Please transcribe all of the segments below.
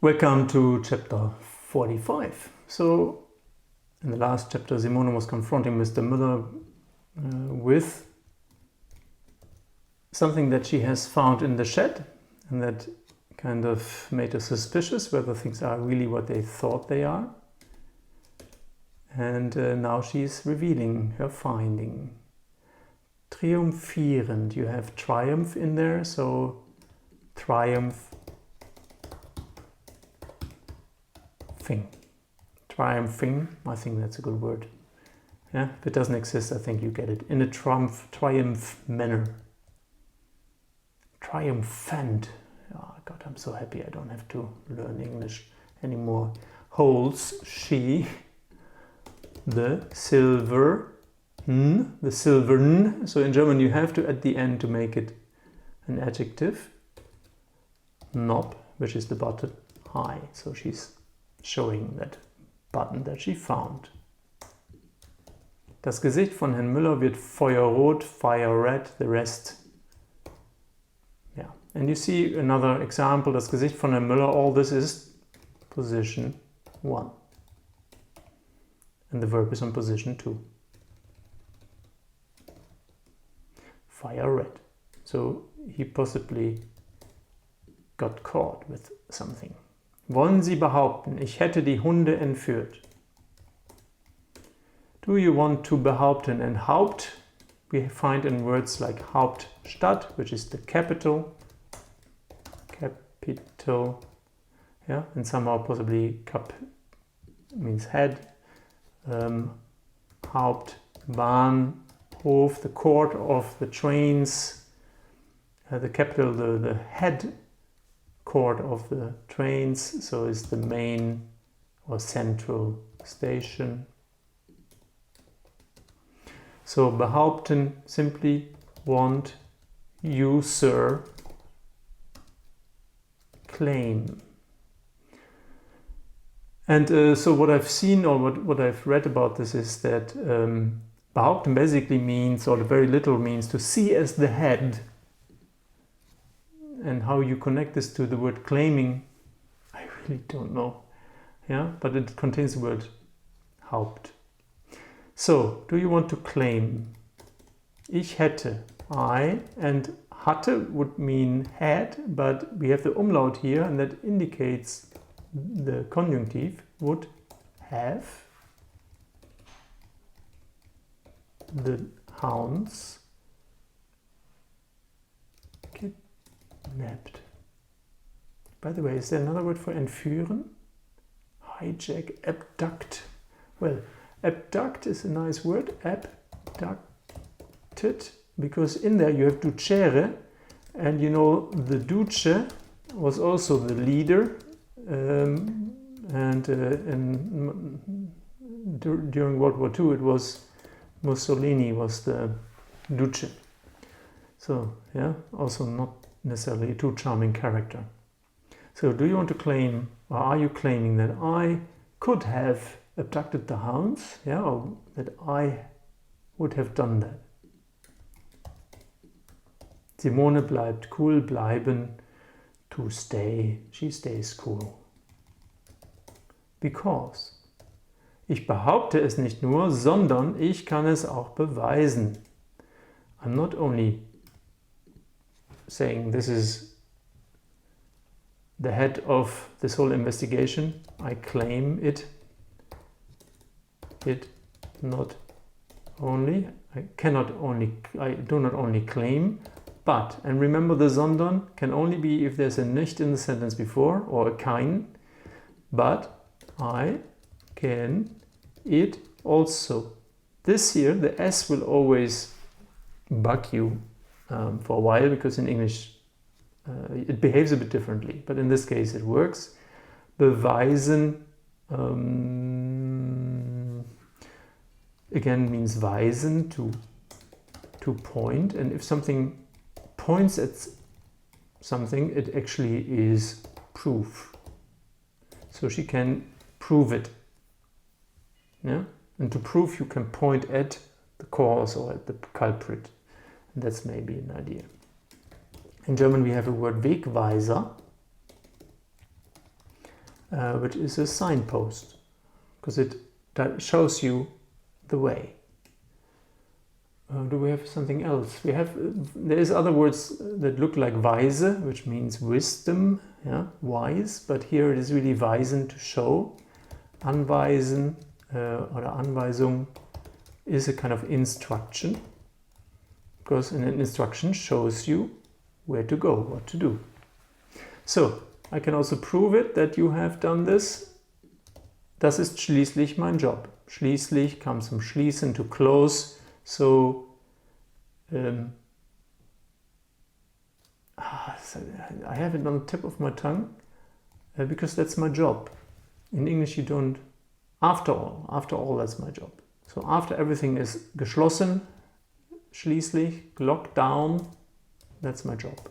Welcome to chapter 45. So, in the last chapter, Simone was confronting Mr. Müller with something that she has found in the shed, and that kind of made her suspicious whether things are really what they thought they are. And now she's revealing her finding. Triumphierend, you have triumph in there, so triumph. Triumphing, I think that's a good word. Yeah, if it doesn't exist, I think you get it. In a triumph manner. Triumphant. Oh God, I'm so happy I don't have to learn English anymore. Holds she the silver, the silvern. So in German you have to at the end to make it an adjective. Knob, which is the button, high. So she's showing that button that she found. Das Gesicht von Herrn Müller wird feuerrot, fire red, the rest. Yeah, and you see another example, das Gesicht von Herrn Müller, all this is position 1. And the verb is on position 2. Fire red. So he possibly got caught with something. Wollen Sie behaupten, ich hätte die Hunde entführt? Do you want to behaupten? And Haupt we find in words like Hauptstadt, which is the capital, yeah, and somehow possibly Kap means head, Hauptbahnhof, the court of the trains, the capital, the head court of the trains, so is the main or central station. So behaupten, simply want, you sir, claim. And so what I've seen or what I've read about this is that behaupten basically means, or very little means, to see as the head. And how you connect this to the word claiming, I really don't know. Yeah, but it contains the word Haupt. So, do you want to claim? Ich hätte, I, and hatte would mean had, but we have the umlaut here, and that indicates the conjunctive would have the hounds kidnapped. By the way, is there another word for entführen? Hijack, abduct. Well, abduct is a nice word, abducted, because in there you have ducere, and you know the duce was also the leader, during World War II it was Mussolini was the duce. So yeah, also not necessarily a too charming character. So do you want to claim, or are you claiming that I could have abducted the hounds? Yeah, or that I would have done that? Simone bleibt cool, bleiben, to stay. She stays cool. Because. Ich behaupte es nicht nur, sondern ich kann es auch beweisen. I'm not only saying this is the head of this whole investigation, I claim it. It not only, I do not only claim, but, and remember the sondern can only be if there's a nicht in the sentence before, or a kein, but I can it also. This here, the S will always bug you for a while, because in English it behaves a bit differently, but in this case it works. Beweisen again means weisen, to point, and if something points at something, it actually is proof. So she can prove it. Yeah? And to prove, you can point at the cause or at the culprit. And that's maybe an idea. In German we have a word Wegweiser. which is a signpost, because it shows you the way. Do we have something else? There is other words that look like weise, which means wisdom, yeah, wise, but here it is really weisen, to show. Anweisen or Anweisung is a kind of instruction, because an instruction shows you where to go, what to do. So, I can also prove it that you have done this. Das ist schließlich mein Job. Schließlich comes from schließen, to close. So, I have it on the tip of my tongue because that's my job. In English you don't, after all that's my job. So after everything is geschlossen, schließlich, locked down, that's my job.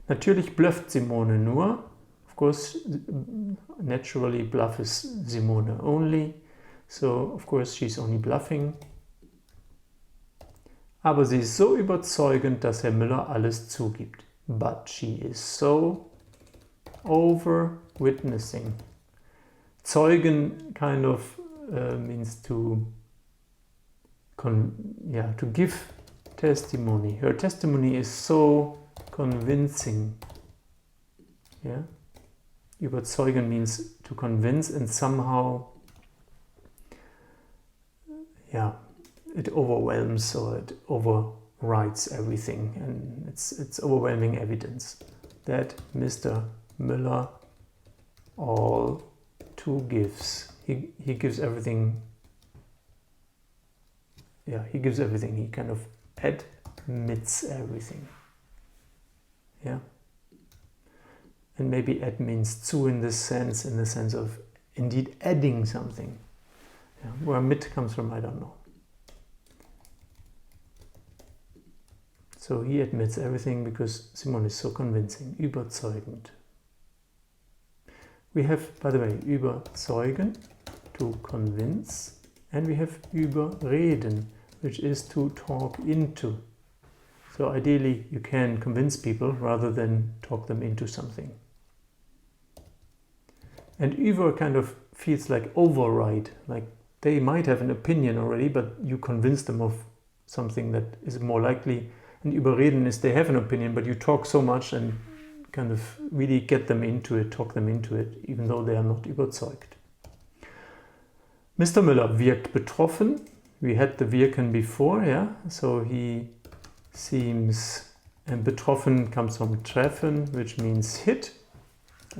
Natürlich blufft Simone nur. Of course, naturally bluff is Simone only. So, of course, she's only bluffing. Aber sie ist so überzeugend, dass Herr Müller alles zugibt. But she is so over witnessing. Zeugen kind of means to give testimony. Her testimony is so convincing. Yeah? Überzeugen means to convince, and somehow, yeah, it overwhelms or it overrides everything, and it's overwhelming evidence that Mr. Müller all to gives. He gives everything. Yeah, he gives everything. He kind of admits everything. Yeah. And maybe add means zu in the sense of indeed adding something. Yeah. Where mit comes from, I don't know. So he admits everything because Simone is so convincing. Überzeugend. We have, by the way, überzeugen, to convince, and we have überreden, which is to talk into. So ideally you can convince people rather than talk them into something. And über kind of feels like override, like they might have an opinion already, but you convince them of something that is more likely. And überreden is they have an opinion, but you talk so much and kind of really get them into it, talk them into it, even though they are not überzeugt. Mr. Müller wirkt betroffen. We had the wirken before, yeah? So he seems, and betroffen comes from treffen, which means hit.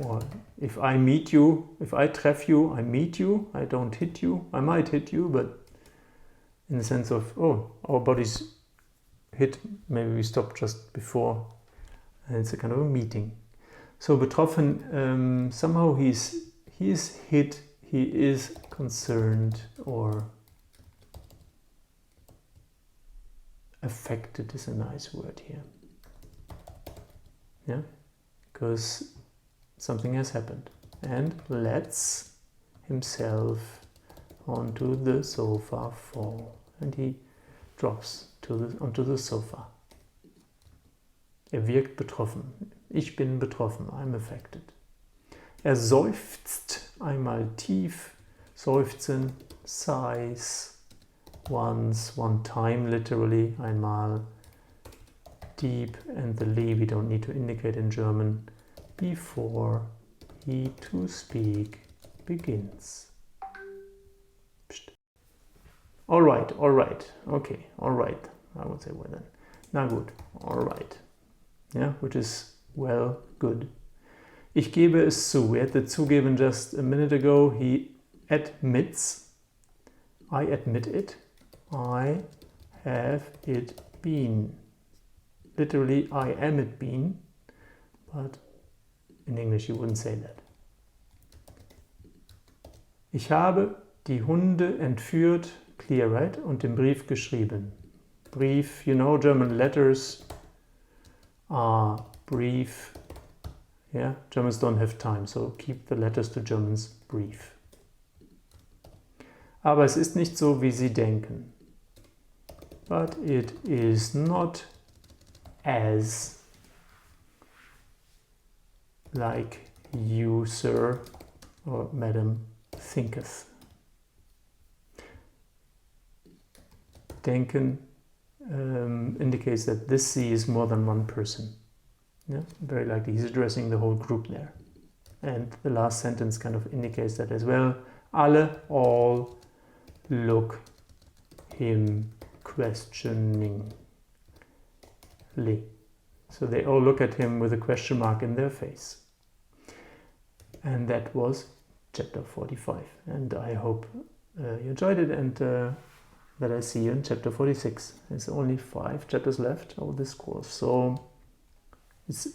Or if I meet you, if I treff you, I meet you. I don't hit you. I might hit you, but in the sense of, oh, our bodies hit, maybe we stop just before, and it's a kind of a meeting. So betroffen, somehow he is hit, he is concerned or affected is a nice word here. Yeah, because something has happened, and lets himself onto the sofa fall, and he drops onto the sofa. Wirkt betroffen. Ich bin betroffen. I'm affected. Seufzt einmal tief. Seufzen, sighs. Once, one time, literally. Einmal. Deep, and the li we don't need to indicate in German. Before he to speak begins. Psst. All right, okay, all right. I would say well then. Na gut, all right. Yeah, which is well, good. Ich gebe es zu. We had the zugeben just a minute ago. He admits. I admit it. I have it been. Literally, I am it been. But in English you wouldn't say that. Ich habe die Hunde entführt, clear, right? Und den Brief geschrieben. Brief, you know, German letters are brief. Yeah, Germans don't have time, so keep the letters to Germans brief. Aber es ist nicht so, wie Sie denken. But it is not as like you, sir, or madam, thinketh. Denken indicates that this C is more than one person. Yeah, very likely he's addressing the whole group there. And the last sentence kind of indicates that as well. Alle, all, look him questioningly. So they all look at him with a question mark in their face. And that was chapter 45. And I hope you enjoyed it, and that I see you in chapter 46. There's only 5 chapters left of this course. So it's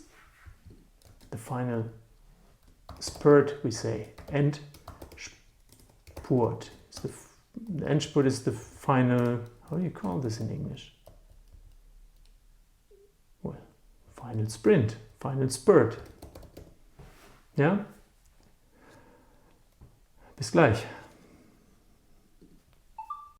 the final spurt, we say. Endspurt. The Endspurt is the final, how do you call this in English? Well, final sprint, final spurt. Ja? Bis gleich.